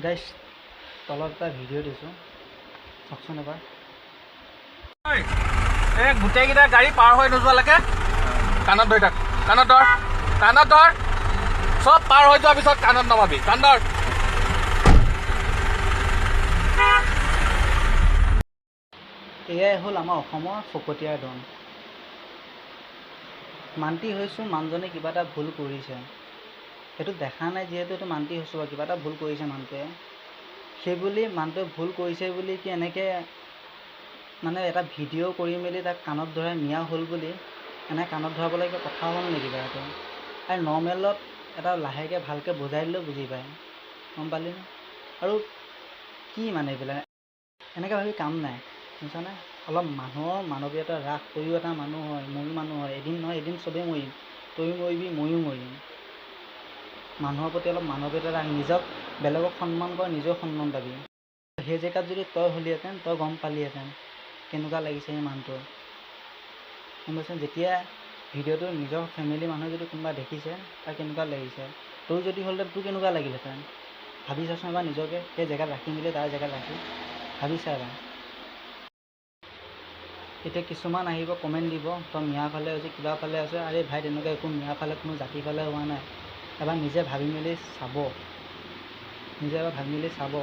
গাইছ তলত এটা ভিডিঅ' দিছোঁ চাওকচোন এবাৰ। এই গোটেইকেইটা গাড়ী পাৰ হৈ নোযোৱালৈকে কাণত ধৰি থাক, কাণত ধৰ চব পাৰ হৈ যোৱাৰ পিছত কাণত নমাবি, কাণ ধৰ। এয়াই হ'ল আমাৰ অসমৰ ফকতীয়া ডন। মান্তি হৈছোঁ মানুহজনে কিবা এটা ভুল কৰিছে, সেইটো দেখা নাই যিহেতু এইটো মান্তি হৈছোঁ আৰু কিবা এটা ভুল কৰিছে মানুহটোৱে। সেইবুলি মানুহটোৱে ভুল কৰিছে বুলি কি এনেকৈ মানে এটা ভিডিঅ' কৰি মেলি তাক কাণত ধৰাই নিয়া হ'ল বুলি এনে কাণত ধৰাবলৈ কিবা কথা হ'ল নেকি বাৰু? এইটো আৰু নৰ্মেলত এটা লাহেকৈ ভালকৈ বুজাই দিলেও বুজি পায়, গম পালি নে? আৰু কি মানে এইবিলাক এনেকৈ ভাবি কাম নাই, বুজিছানে? অলপ মানুহৰ মানৱীয়তা হ্ৰাস, তয়ো এটা মানুহ হয়, ময়ো মানুহ হয়, এদিন নহয় এদিন চবেই মৰিম, তয়ো মৰিবি ময়ো মৰিম। মানুহৰ প্ৰতি অলপ মানৱীয়তা ৰাখ, নিজক বেলেগক সন্মান কৰ, নিজেও সন্মান পাবি। সেই জেগাত যদি তই হ'লিহেঁতেন তই গম পালিহেঁতেন কেনেকুৱা লাগিছে সেই মানুহটোৰ, গম পাইছে? যেতিয়া ভিডিঅ'টো নিজৰ ফেমিলি মানুহে যদি কোনোবা দেখিছে তাৰ কেনেকুৱা লাগিছে, তোৰ যদি হ'লহেঁতেন তোৰ কেনেকুৱা লাগিলহেঁতেন? ভাবি চাচোন এবাৰ নিজকে সেই জেগাত ৰাখি মেলি তাৰ জেগাত ৰাখি ভাবিছা এবাৰ। এতিয়া কিছুমান আহিব কমেণ্ট দিব তই মিঞাৰ ফালে হৈছে কিবা ফালে আছে, আৰে ভাই তেনেকুৱা একো মিঞাৰ ফালে কোনো জাতিৰ ফালে হোৱা নাই। এবাৰ নিজে ভাবি মেলি চাব, নিজে এবাৰ ভাবি মেলি চাব